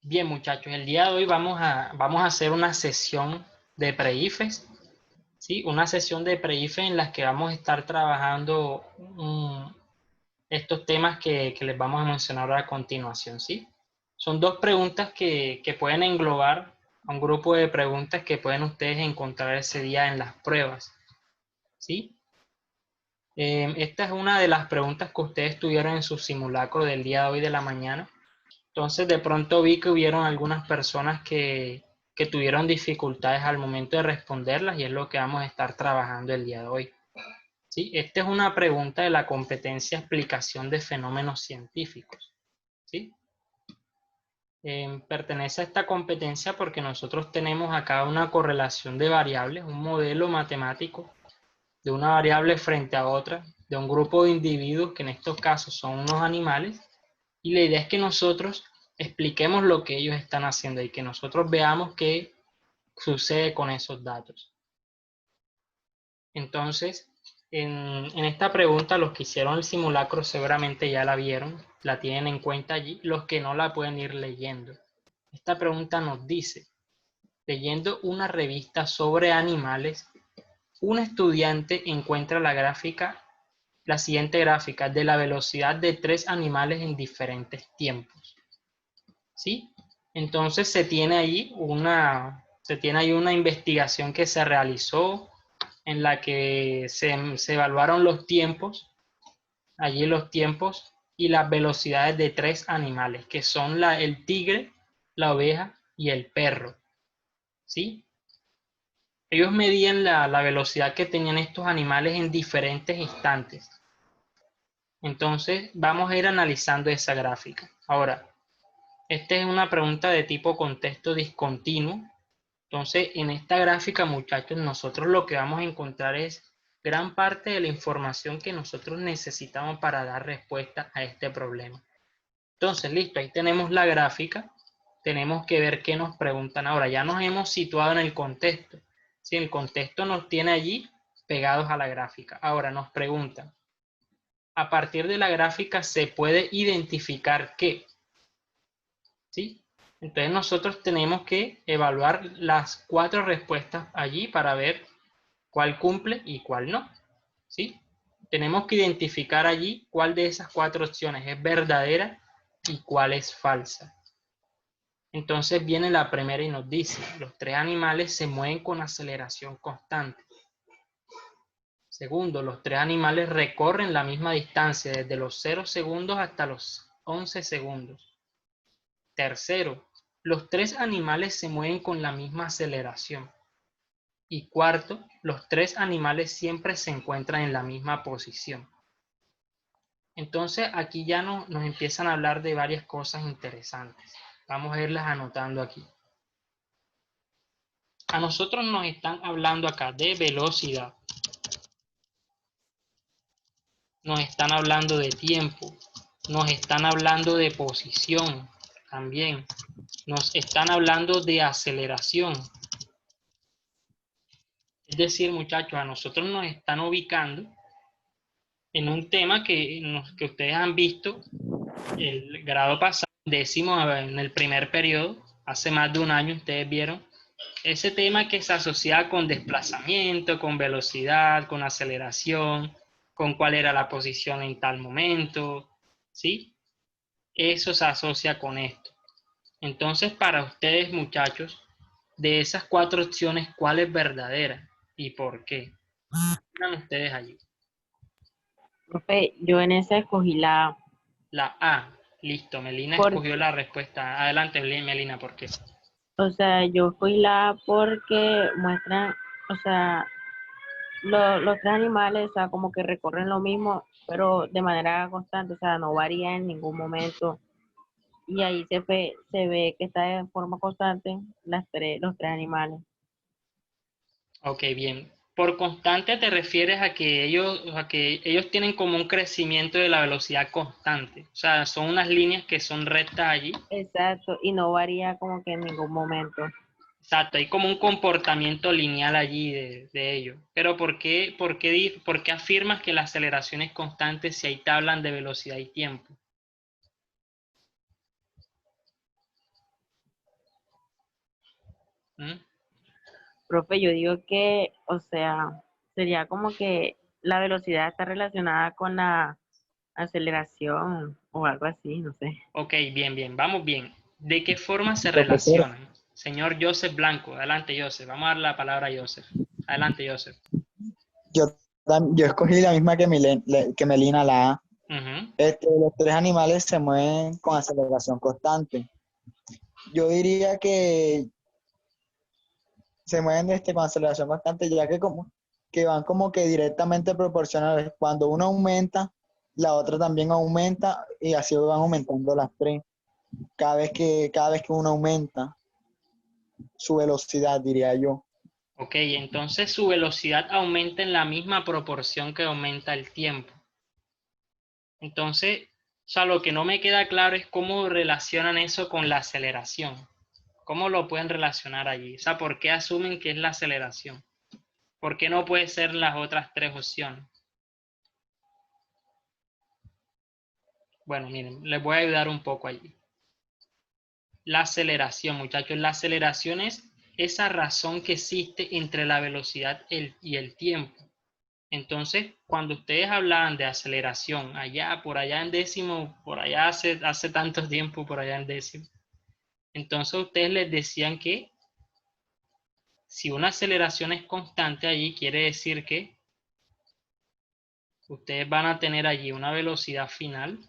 Bien, muchachos, el día de hoy vamos a hacer una sesión de pre-IFES, ¿sí? Una sesión de pre-IFES en las que vamos a estar trabajando estos temas que les vamos a mencionar ahora a continuación, ¿sí? Son dos preguntas que pueden englobar a un grupo de preguntas que pueden ustedes encontrar ese día en las pruebas, ¿sí? Esta es una de las preguntas que ustedes tuvieron en su simulacro del día de hoy de la mañana. Entonces, de pronto vi que hubieron algunas personas que tuvieron dificultades al momento de responderlas y es lo que vamos a estar trabajando el día de hoy. ¿Sí? Esta es una pregunta de la competencia explicación de fenómenos científicos. ¿Sí? Pertenece a esta competencia porque nosotros tenemos acá una correlación de variables, un modelo matemático de una variable frente a otra, de un grupo de individuos que en estos casos son unos animales, y la idea es que nosotros expliquemos lo que ellos están haciendo y que nosotros veamos qué sucede con esos datos. Entonces, en esta pregunta, los que hicieron el simulacro seguramente ya la vieron, la tienen en cuenta allí, los que no la pueden ir leyendo. Esta pregunta nos dice, leyendo una revista sobre animales, un estudiante encuentra la siguiente gráfica de la velocidad de 3 animales en diferentes tiempos. ¿Sí? Entonces se tiene ahí una investigación que se realizó en la que se evaluaron los tiempos, allí los tiempos y las velocidades de 3 animales, que son el tigre, la oveja y el perro. ¿Sí? Ellos medían la velocidad que tenían estos animales en diferentes instantes. Entonces, vamos a ir analizando esa gráfica. Ahora, esta es una pregunta de tipo contexto discontinuo. Entonces, en esta gráfica, muchachos, nosotros lo que vamos a encontrar es gran parte de la información que nosotros necesitamos para dar respuesta a este problema. Entonces, listo, ahí tenemos la gráfica. Tenemos que ver qué nos preguntan ahora. Ya nos hemos situado en el contexto. Si el contexto nos tiene allí pegados a la gráfica. Ahora nos preguntan, a partir de la gráfica se puede identificar qué, ¿sí? Entonces nosotros tenemos que evaluar las 4 respuestas allí para ver cuál cumple y cuál no, ¿sí? Tenemos que identificar allí cuál de esas 4 opciones es verdadera y cuál es falsa. Entonces viene la primera y nos dice, los 3 animales se mueven con aceleración constante. Segundo, los 3 animales recorren la misma distancia desde los 0 segundos hasta los 11 segundos. Tercero, los 3 animales se mueven con la misma aceleración. Y cuarto, los 3 animales siempre se encuentran en la misma posición. Entonces aquí ya nos empiezan a hablar de varias cosas interesantes. Vamos a irlas anotando aquí. A nosotros nos están hablando acá de velocidad. Nos están hablando de tiempo. Nos están hablando de posición también. Nos están hablando de aceleración. Es decir, muchachos, a nosotros nos están ubicando en un tema que ustedes han visto el grado pasado, décimo en el primer periodo, hace más de un año ustedes vieron ese tema que se asocia con desplazamiento, con velocidad, con aceleración, con cuál era la posición en tal momento, ¿sí? Eso se asocia con esto. Entonces, para ustedes, muchachos, de esas 4 opciones, ¿cuál es verdadera y por qué? Están ustedes allí. Profe, yo en esa escogí la A, La A. Listo, Melina por, escogió la respuesta. Adelante, Melina, ¿por qué? o sea, yo escogí la A porque muestran, o sea, los 3 animales, o sea, como que recorren lo mismo, pero de manera constante, o sea, no varía en ningún momento. Y ahí se ve que está de forma constante los 3 animales. Ok, bien. Por constante te refieres a que ellos tienen como un crecimiento de la velocidad constante. O sea, son unas líneas que son rectas allí. Exacto, y no varía como que en ningún momento. Exacto, hay como un comportamiento lineal allí de ellos. Pero por qué afirmas que la aceleración es constante si ahí te hablan de velocidad y tiempo? ¿Mm? Profe, yo digo que, o sea, sería como que la velocidad está relacionada con la aceleración o algo así, no sé. Ok, bien, bien, vamos bien. ¿De qué forma se Profesor, relacionan? Señor Joseph Blanco, adelante Joseph. Vamos a dar la palabra a Joseph. Adelante Joseph. yo escogí la misma que, que Melina, la A. Ujú. Los tres animales se mueven con aceleración constante. Yo diría que se mueven con aceleración constante, ya que que van como que directamente proporcionales. Cuando uno aumenta, la otra también aumenta y así van aumentando las tres. Cada vez que uno aumenta su velocidad, diría yo. Ok, entonces su velocidad aumenta en la misma proporción que aumenta el tiempo. Entonces, o sea, lo que no me queda claro es cómo relacionan eso con la aceleración. ¿Cómo lo pueden relacionar allí? O sea, ¿por qué asumen que es la aceleración? ¿Por qué no puede ser las otras tres opciones? Bueno, miren, les voy a ayudar un poco allí. La aceleración, muchachos, la aceleración es esa razón que existe entre la velocidad y el tiempo. Entonces, cuando ustedes hablaban de aceleración, allá, por allá en décimo, por allá hace tanto tiempo, por allá en décimo, entonces ustedes les decían que si una aceleración es constante allí, quiere decir que ustedes van a tener allí una velocidad final,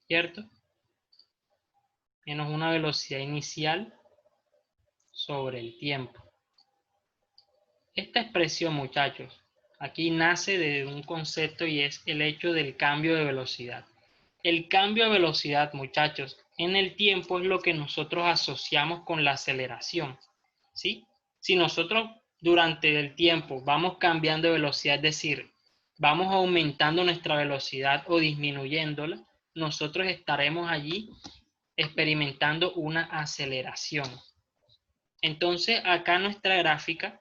¿cierto? Menos una velocidad inicial sobre el tiempo. Esta expresión, muchachos, aquí nace de un concepto y es el hecho del cambio de velocidad. El cambio de velocidad, muchachos, en el tiempo es lo que nosotros asociamos con la aceleración, ¿sí? Si nosotros durante el tiempo vamos cambiando de velocidad, es decir, vamos aumentando nuestra velocidad o disminuyéndola, nosotros estaremos allí experimentando una aceleración. Entonces, acá nuestra gráfica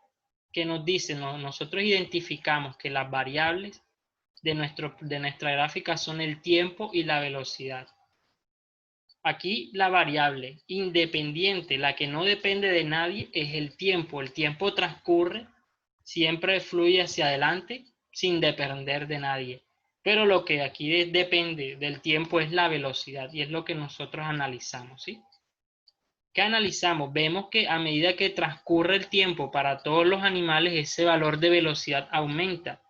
que nos dice, nosotros identificamos que las variables de nuestra gráfica son el tiempo y la velocidad. Aquí la variable independiente, la que no depende de nadie, es el tiempo. El tiempo transcurre, siempre fluye hacia adelante sin depender de nadie. Pero lo que aquí depende del tiempo es la velocidad y es lo que nosotros analizamos, ¿sí? ¿Qué analizamos? Vemos que a medida que transcurre el tiempo para todos los animales, ese valor de velocidad aumenta,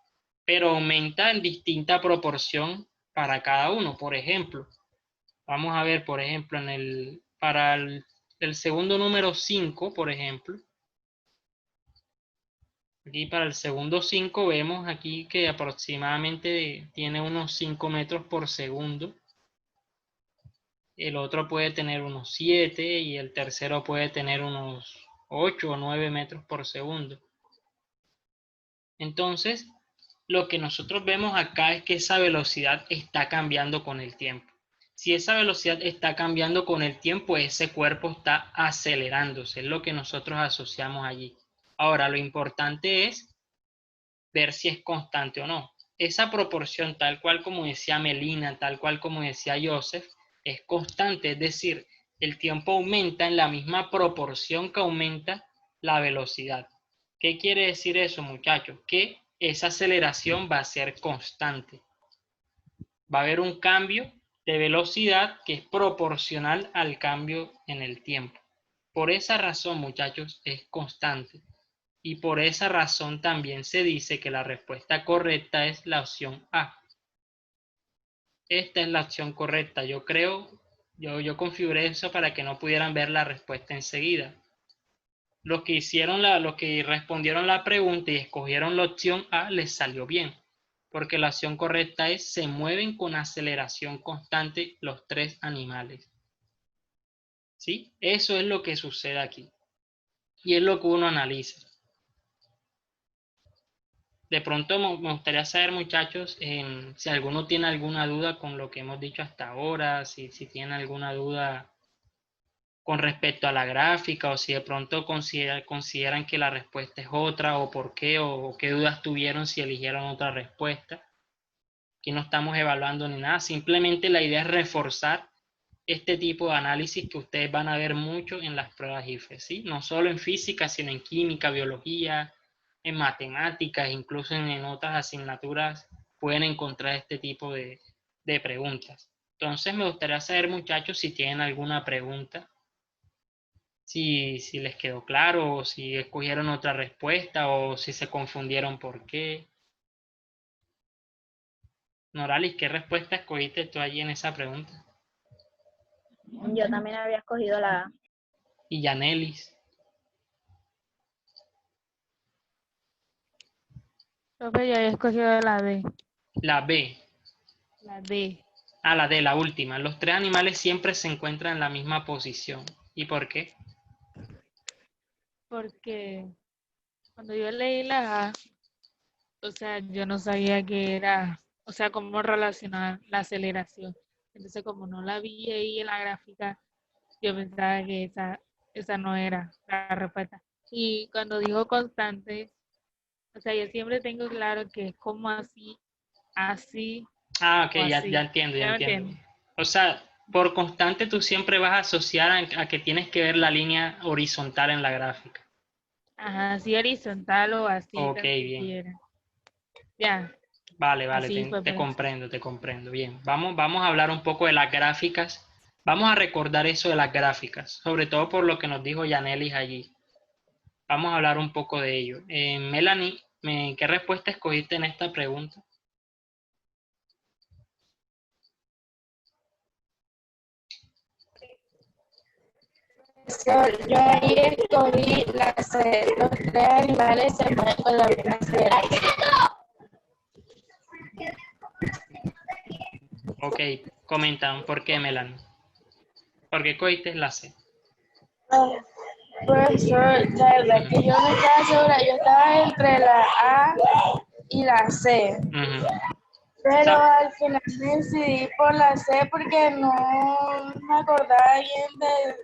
pero aumenta en distinta proporción para cada uno. Por ejemplo, vamos a ver, por ejemplo, para el segundo número 5, por ejemplo, aquí para el segundo 5 vemos aquí que aproximadamente tiene unos 5 metros por segundo. El otro puede tener unos 7 y el tercero puede tener unos 8 o 9 metros por segundo. Entonces, lo que nosotros vemos acá es que esa velocidad está cambiando con el tiempo. Si esa velocidad está cambiando con el tiempo, ese cuerpo está acelerándose, es lo que nosotros asociamos allí. Ahora, lo importante es ver si es constante o no. Esa proporción, tal cual como decía Melina, tal cual como decía Joseph, es constante, es decir, el tiempo aumenta en la misma proporción que aumenta la velocidad. ¿Qué quiere decir eso, muchachos? Que esa aceleración va a ser constante. Va a haber un cambio de velocidad que es proporcional al cambio en el tiempo. Por esa razón, muchachos, es constante. Y por esa razón también se dice que la respuesta correcta es la opción A. Esta es la opción correcta. Yo creo, yo configuré eso para que no pudieran ver la respuesta enseguida. Los que respondieron la pregunta y escogieron la opción A les salió bien, porque la opción correcta es se mueven con aceleración constante los tres animales. ¿Sí? Eso es lo que sucede aquí. Y es lo que uno analiza. De pronto me gustaría saber, muchachos, si alguno tiene alguna duda con lo que hemos dicho hasta ahora, si tienen alguna duda con respecto a la gráfica o si de pronto consideran que la respuesta es otra o por qué o qué dudas tuvieron si eligieron otra respuesta. Aquí no estamos evaluando ni nada, simplemente la idea es reforzar este tipo de análisis que ustedes van a ver mucho en las pruebas IFE, ¿sí? No solo en física, sino en química, biología, en matemáticas, incluso en otras asignaturas pueden encontrar este tipo de preguntas. Entonces me gustaría saber, muchachos, si tienen alguna pregunta, si les quedó claro, o si escogieron otra respuesta, o si se confundieron por qué. Noralis, ¿qué respuesta escogiste tú allí en esa pregunta? Yo también había escogido la A. Y Yanelis, Profe, yo había escogido la D. la B. La D. Ah, la D, la última. Los tres animales siempre se encuentran en la misma posición. ¿Y por qué? Porque cuando yo leí la A, o sea, yo no sabía qué era, o sea, cómo relacionar la aceleración. Entonces, como no la vi ahí en la gráfica, yo pensaba que esa no era la respuesta. Y cuando dijo constante, o sea, yo siempre tengo claro que es como así, así Ah, ok, o ya así. entiendo, ya ¿Ya me entiendo. entiendes? O sea, por constante tú siempre vas a asociar a que tienes que ver la línea horizontal en la gráfica. Ajá, así horizontal o así, Ok, tanto bien. quiera. Ya, Vale, así fue, te pero comprendo, te comprendo. Bien, vamos a hablar un poco de las gráficas. Vamos a recordar eso de las gráficas, sobre todo por lo que nos dijo Yanelis allí. Vamos a hablar un poco de ello. Melanie, ¿qué respuesta escogiste en esta pregunta? Yo ahí escogí la C. Los tres animales se mueven con la misma aceleración. Ok, comentan, ¿por qué, Melanie? ¿Por qué escogiste la C? Profesor, la verdad que yo no estaba segura. Yo estaba entre la A y la C. Ujú. Pero al final me decidí por la C porque no me acordaba bien de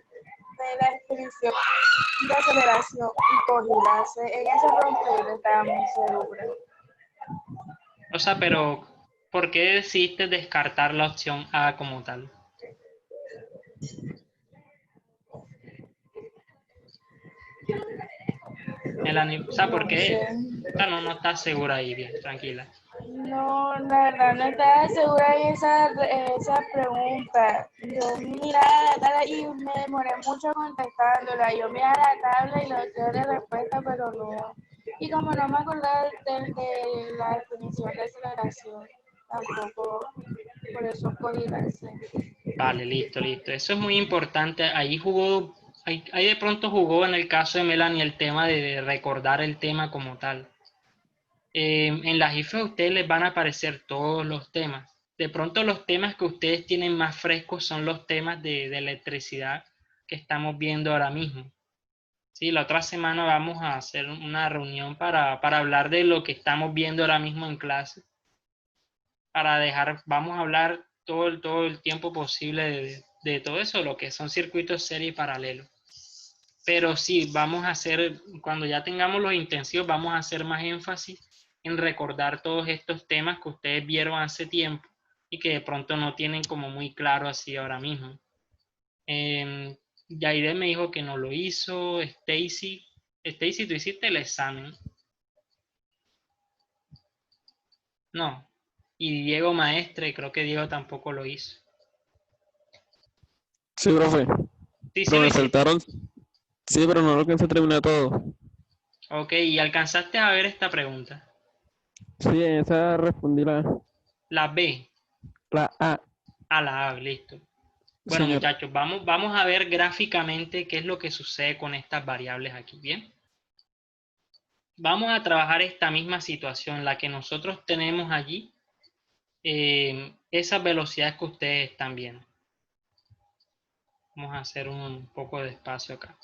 la definición de aceleración y cogí la C. En ese romper estaba muy segura. O sea, pero ¿por qué decidiste descartar la opción A como tal? Melanie, o sea, ¿por No sé. qué? O sea, no estás segura ahí, bien, tranquila. No, la verdad no estaba segura en esa pregunta. Yo miraba la tabla y me demoré mucho contestándola. Yo miraba la tabla y la opción de respuesta, pero no. Y como no me acordaba de la definición de aceleración, tampoco, por eso cogí la C. Vale, listo, listo. Eso es muy importante. Ahí de pronto jugó en el caso de Melanie el tema de recordar el tema como tal. En las IFE a ustedes les van a aparecer todos los temas. De pronto los temas que ustedes tienen más frescos son los temas de electricidad que estamos viendo ahora mismo. Sí, la otra semana vamos a hacer una reunión para hablar de lo que estamos viendo ahora mismo en clase. Vamos a hablar todo el tiempo posible de todo eso, lo que son circuitos serie y paralelo. Pero sí, cuando ya tengamos los intensivos, vamos a hacer más énfasis en recordar todos estos temas que ustedes vieron hace tiempo y que de pronto no tienen como muy claro así ahora mismo. Yaide me dijo que no lo hizo. Stacy, ¿tú hiciste el examen? No. Y Diego Maestre, creo que Diego tampoco lo hizo. Sí, profe, Sí, sí pero lo me hiciste. faltaron, sí, pero no lo alcancé a terminar todo. Ok, ¿y alcanzaste a ver esta pregunta? Sí, en esa respondí La B, la A, a la A, listo. Bueno, señor. muchachos, vamos a ver gráficamente qué es lo que sucede con estas variables aquí, ¿bien? Vamos a trabajar esta misma situación, la que nosotros tenemos allí, esas velocidades que ustedes están viendo. Vamos a hacer un poco de espacio acá.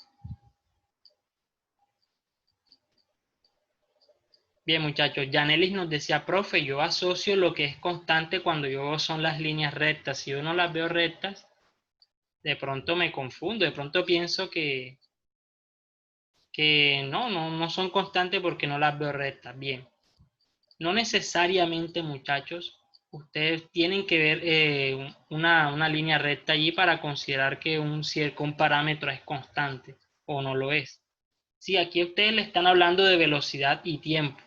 Bien, muchachos, Yanelis nos decía, profe, yo asocio lo que es constante cuando yo veo son las líneas rectas. Si yo no las veo rectas, de pronto me confundo, de pronto pienso que no son constantes porque no las veo rectas. Bien, no necesariamente, muchachos, ustedes tienen que ver una línea recta allí para considerar que un parámetro es constante o no lo es. Sí, aquí ustedes le están hablando de velocidad y tiempo.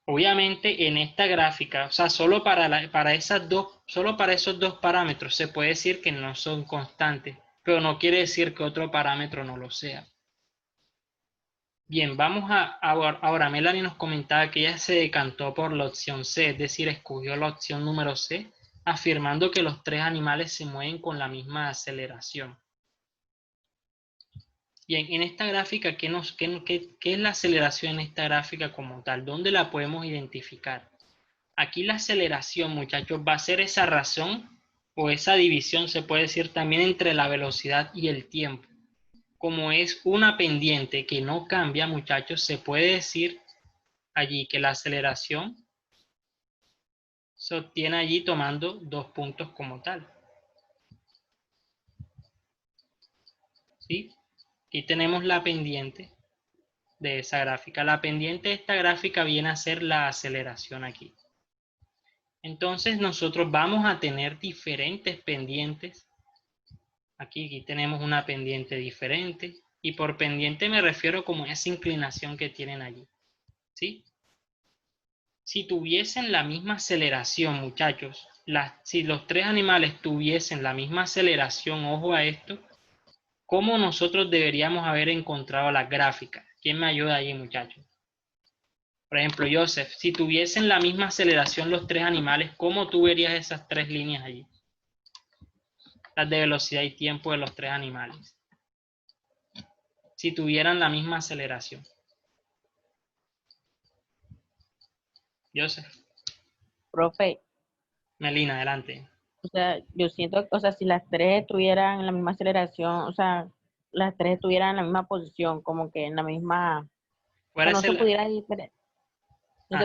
Obviamente en esta gráfica, o sea, solo para esos dos parámetros se puede decir que no son constantes, pero no quiere decir que otro parámetro no lo sea. Bien, ahora Melanie nos comentaba que ella se decantó por la opción C, es decir, escogió la opción número C, afirmando que los tres animales se mueven con la misma aceleración. Bien, en esta gráfica, ¿qué es la aceleración en esta gráfica como tal? ¿Dónde la podemos identificar? Aquí la aceleración, muchachos, va a ser esa razón o esa división, se puede decir también, entre la velocidad y el tiempo. Como es una pendiente que no cambia, muchachos, se puede decir allí que la aceleración se obtiene allí tomando 2 puntos como tal. ¿Sí? Aquí tenemos la pendiente de esa gráfica. La pendiente de esta gráfica viene a ser la aceleración aquí. Entonces nosotros vamos a tener diferentes pendientes. Aquí tenemos una pendiente diferente. Y por pendiente me refiero como esa inclinación que tienen allí. ¿Sí? Si tuviesen la misma aceleración, muchachos, si los tres animales tuviesen la misma aceleración, ojo a esto, ¿cómo nosotros deberíamos haber encontrado las gráficas? ¿Quién me ayuda ahí, muchachos? Por ejemplo, Joseph, si tuviesen la misma aceleración los tres animales, ¿cómo tú verías esas tres líneas allí? Las de velocidad y tiempo de los tres animales. Si tuvieran la misma aceleración. Joseph. Profe, Melina, adelante. o sea, yo siento que, o sea, si las tres tuvieran la misma aceleración, o sea, las tres estuvieran en la misma posición, como que en la misma, o sea, Fuera no se Ajá.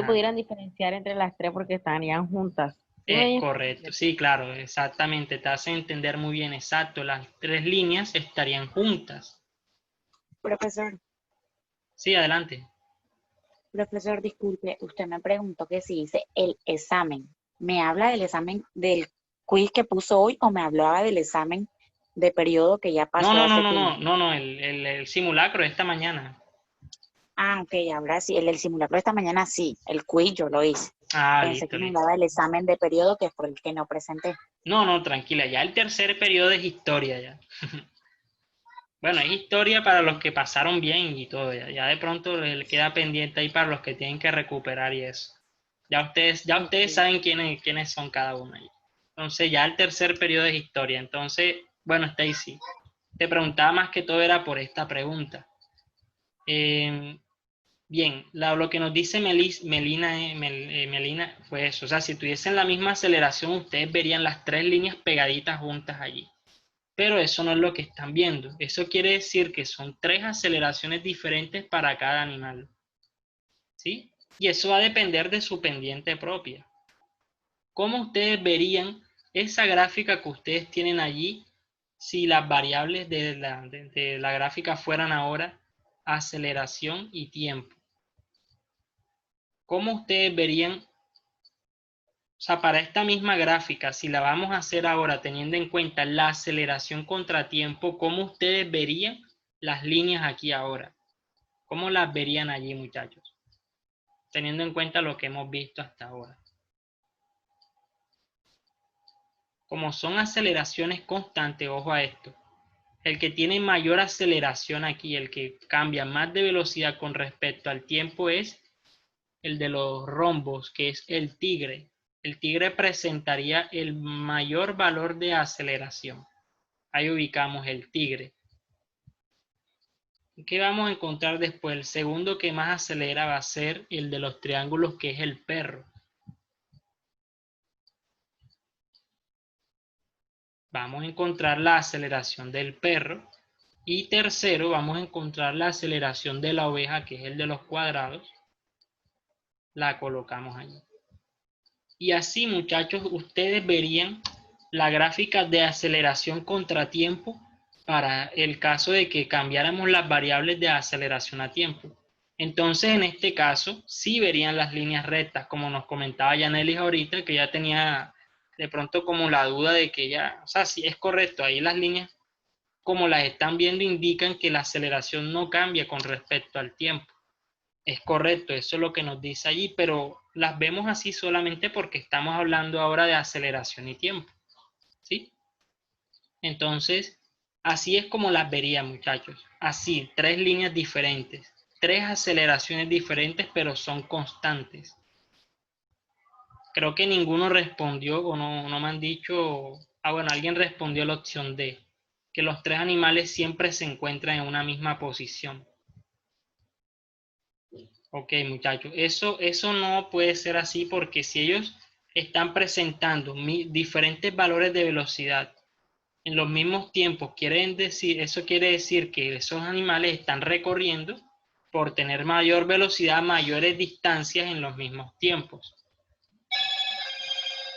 pudieran diferenciar entre las tres porque estarían juntas. ¿Sí Es me correcto, sí, claro, exactamente, te hace entender muy bien, exacto, las tres líneas estarían juntas. Profesor, Sí, adelante. profesor, disculpe, usted me preguntó que si hice el examen. ¿Me habla del examen del quiz que puso hoy o me hablaba del examen de periodo que ya pasó hace tiempo? No, el simulacro de esta mañana. Ah, ok, ahora sí, el simulacro de esta mañana sí, el quiz yo lo hice. Ah, Pensé listo, que me listo. hablaba del examen de periodo que fue el que no presenté. No, tranquila, ya el tercer periodo es historia ya. Bueno, es historia para los que pasaron bien y todo, ya de pronto le queda pendiente ahí para los que tienen que recuperar y eso. Ya ustedes Ok. saben quiénes son cada uno ahí. Entonces ya el tercer periodo es historia. Entonces, bueno, Stacy, te preguntaba más que todo era por esta pregunta. Bien, lo que nos dice Melina fue eso. O sea, si tuviesen la misma aceleración, ustedes verían las tres líneas pegaditas juntas allí. Pero eso no es lo que están viendo. Eso quiere decir que son tres aceleraciones diferentes para cada animal. ¿Sí? Y eso va a depender de su pendiente propia. ¿Cómo ustedes verían esa gráfica que ustedes tienen allí si las variables de la gráfica fueran ahora aceleración y tiempo? ¿Cómo ustedes verían, o sea, para esta misma gráfica, si la vamos a hacer ahora teniendo en cuenta la aceleración contra tiempo, cómo ustedes verían las líneas aquí ahora? ¿Cómo las verían allí, muchachos? Teniendo en cuenta lo que hemos visto hasta ahora. Como son aceleraciones constantes, ojo a esto. El que tiene mayor aceleración aquí, el que cambia más de velocidad con respecto al tiempo es el de los rombos, que es el tigre. El tigre presentaría el mayor valor de aceleración. Ahí ubicamos el tigre. ¿Qué vamos a encontrar después? El segundo que más acelera va a ser el de los triángulos, que es el perro. Vamos a encontrar la aceleración del perro. Y tercero, vamos a encontrar la aceleración de la oveja, que es el de los cuadrados. La colocamos allí. Y así, muchachos, ustedes verían la gráfica de aceleración contra tiempo para el caso de que cambiáramos las variables de aceleración a tiempo. Entonces, en este caso, sí verían las líneas rectas, como nos comentaba Yanelis ahorita, que ya tenía de pronto como la duda de que ya, o sea, sí es correcto, ahí las líneas, como las están viendo, indican que la aceleración no cambia con respecto al tiempo. Es correcto, eso es lo que nos dice allí, pero las vemos así solamente porque estamos hablando ahora de aceleración y tiempo, ¿sí? Entonces, así es como las vería, muchachos. Así, tres líneas diferentes, tres aceleraciones diferentes, pero son constantes. Creo que ninguno respondió o no me han dicho. Ah, bueno, alguien respondió la opción D, que los tres animales siempre se encuentran en una misma posición. Ok, muchachos, eso no puede ser así porque si ellos están presentando diferentes valores de velocidad en los mismos tiempos, eso quiere decir que esos animales están recorriendo por tener mayor velocidad, mayores distancias en los mismos tiempos.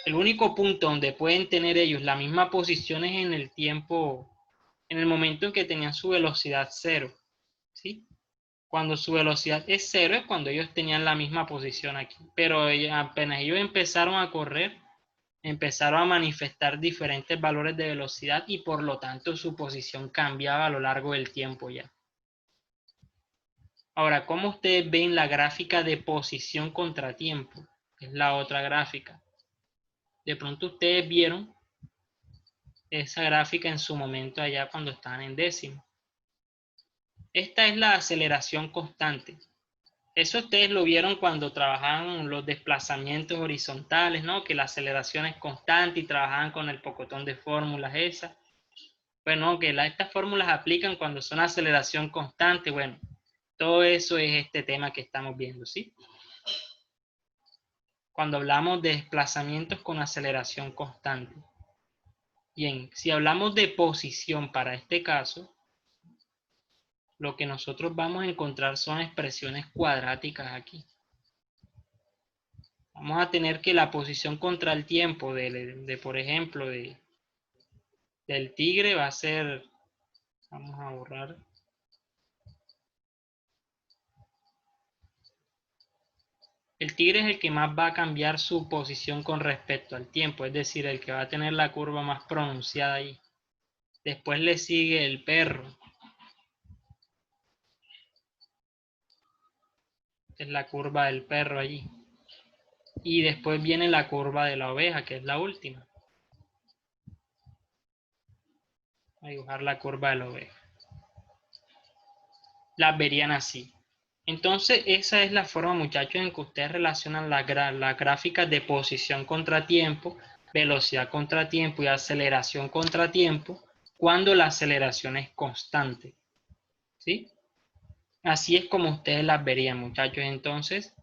El único punto donde pueden tener ellos la misma posición es en el tiempo, en el momento en que tenían su velocidad cero, ¿sí? Cuando su velocidad es cero es cuando ellos tenían la misma posición aquí. Pero apenas ellos empezaron a correr, empezaron a manifestar diferentes valores de velocidad y por lo tanto su posición cambiaba a lo largo del tiempo ya. Ahora, ¿cómo ustedes ven la gráfica de posición contra tiempo? Es la otra gráfica. De pronto ustedes vieron esa gráfica en su momento allá cuando estaban en décimo. Esta es la aceleración constante. Eso ustedes lo vieron cuando trabajaban los desplazamientos horizontales, ¿no? Que la aceleración es constante y trabajaban con el pocotón de fórmulas esas. Bueno, que estas fórmulas aplican cuando son aceleración constante. Bueno, todo eso es este tema que estamos viendo, ¿sí? Cuando hablamos de desplazamientos con aceleración constante. Bien, si hablamos de posición para este caso, lo que nosotros vamos a encontrar son expresiones cuadráticas aquí. Vamos a tener que la posición contra el tiempo por ejemplo, del tigre va a ser, vamos a borrar. El tigre es el que más va a cambiar su posición con respecto al tiempo, es decir, el que va a tener la curva más pronunciada ahí. Después le sigue el perro. Es la curva del perro allí. Y después viene la curva de la oveja, que es la última. Voy a dibujar la curva de la oveja. Las verían así. Entonces, esa es la forma, muchachos, en que ustedes relacionan las gráficas de posición contra tiempo, velocidad contra tiempo y aceleración contra tiempo, cuando la aceleración es constante. ¿Sí? Así es como ustedes las verían, muchachos. Entonces,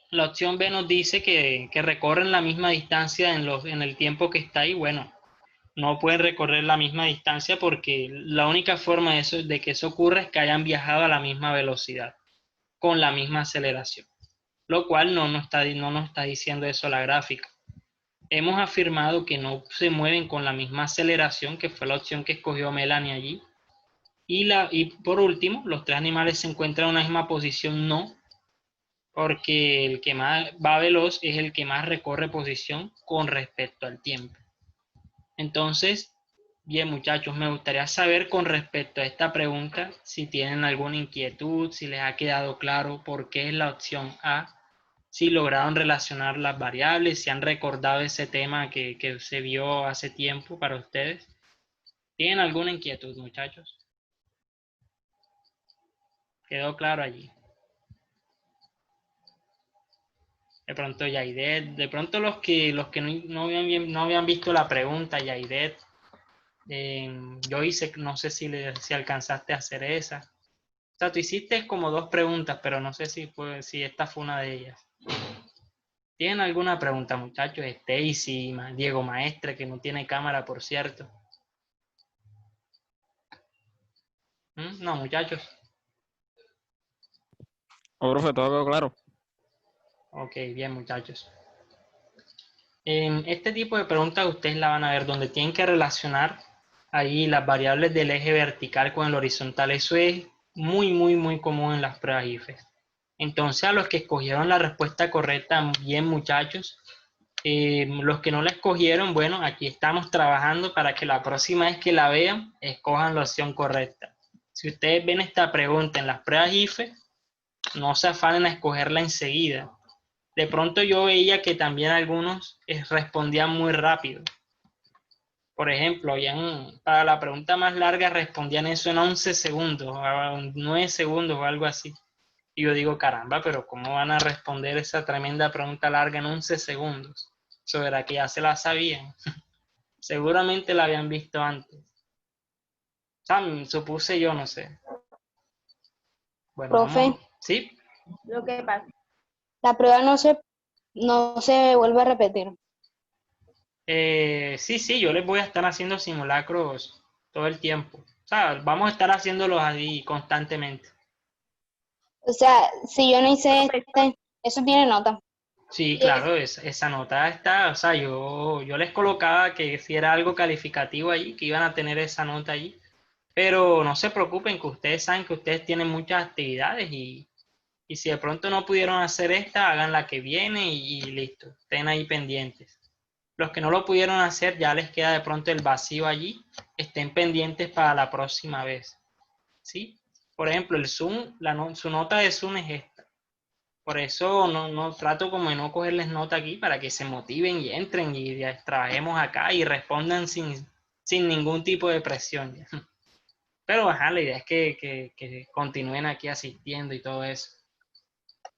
la opción B nos dice que recorren la misma distancia en el tiempo que está ahí. Bueno, no pueden recorrer la misma distancia porque la única forma de que eso ocurra es que hayan viajado a la misma velocidad, con la misma aceleración, lo cual no nos está diciendo eso la gráfica. Hemos afirmado que no se mueven con la misma aceleración, que fue la opción que escogió Melanie allí. Y por último, los tres animales se encuentran en una misma posición, no, porque el que más va veloz es el que más recorre posición con respecto al tiempo. Entonces, bien, muchachos, me gustaría saber con respecto a esta pregunta si tienen alguna inquietud, si les ha quedado claro por qué es la opción A, si lograron relacionar las variables, si han recordado ese tema que se vio hace tiempo para ustedes. ¿Tienen alguna inquietud, muchachos? ¿Quedó claro allí? De pronto Yaidet, de pronto los que no habían visto la pregunta, Yaidet, yo hice, no sé si alcanzaste a hacer esa. O sea, tú hiciste como dos preguntas, pero no sé si esta fue una de ellas. ¿Tienen alguna pregunta, muchachos? Stacy, Diego Maestre, que no tiene cámara, por cierto. No, muchachos. Oh, profe, todo quedó claro. Ok, bien, muchachos. En este tipo de preguntas ustedes la van a ver donde tienen que relacionar ahí las variables del eje vertical con el horizontal. Eso es muy común en las pruebas IFES. Entonces, a los que escogieron la respuesta correcta, bien muchachos. Los que no la escogieron, bueno, aquí estamos trabajando para que la próxima vez que la vean, escojan la opción correcta. Si ustedes ven esta pregunta en las pruebas IFE, no se afanen a escogerla enseguida. De pronto yo veía que también algunos respondían muy rápido. Por ejemplo, para la pregunta más larga respondían eso en 11 segundos, o 9 segundos o algo así. Y yo digo, caramba, pero ¿cómo van a responder esa tremenda pregunta larga en 11 segundos? Eso era que ya se la sabían. Seguramente la habían visto antes. O sea, supuse yo, no sé. Bueno, Profe, vamos. ¿Sí? Lo que pasa. la prueba no se vuelve a repetir. Sí, yo les voy a estar haciendo simulacros todo el tiempo. O sea, vamos a estar haciéndolos ahí constantemente. O sea, si yo no hice eso tiene nota. Sí, claro, esa nota está, o sea, yo les colocaba que si era algo calificativo allí, que iban a tener esa nota allí. Pero no se preocupen, que ustedes saben que ustedes tienen muchas actividades y si de pronto no pudieron hacer esta, hagan la que viene y listo, estén ahí pendientes. Los que no lo pudieron hacer, ya les queda de pronto el vacío allí, estén pendientes para la próxima vez. ¿Sí? Por ejemplo, el Zoom, su nota de Zoom es esta. Por eso no trato como de no cogerles nota aquí para que se motiven y entren y ya trabajemos acá y respondan sin ningún tipo de presión. ¿Ya? Pero ajá, la idea es que continúen aquí asistiendo y todo eso.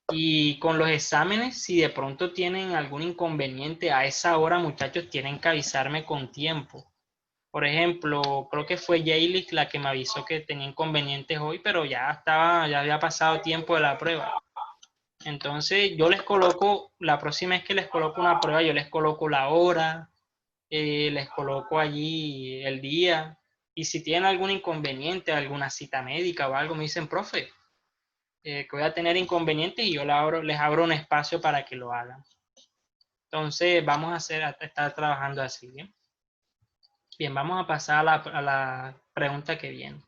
Y con los exámenes, si de pronto tienen algún inconveniente a esa hora, muchachos, tienen que avisarme con tiempo. Por ejemplo, creo que fue Jaylee la que me avisó que tenía inconvenientes hoy, pero ya había pasado tiempo de la prueba. Entonces, yo les coloco, la próxima vez que les coloco una prueba, yo les coloco la hora, les coloco allí el día. Y si tienen algún inconveniente, alguna cita médica o algo, me dicen, profe, que voy a tener inconvenientes y yo les abro un espacio para que lo hagan. Entonces, vamos a estar trabajando así, ¿bien? Bien, vamos a pasar a la pregunta que viene.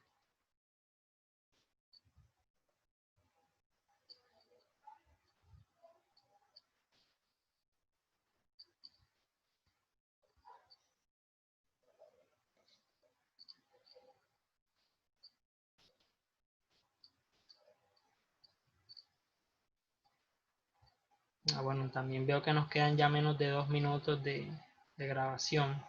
Bueno, también veo que nos quedan ya menos de 2 minutos de grabación.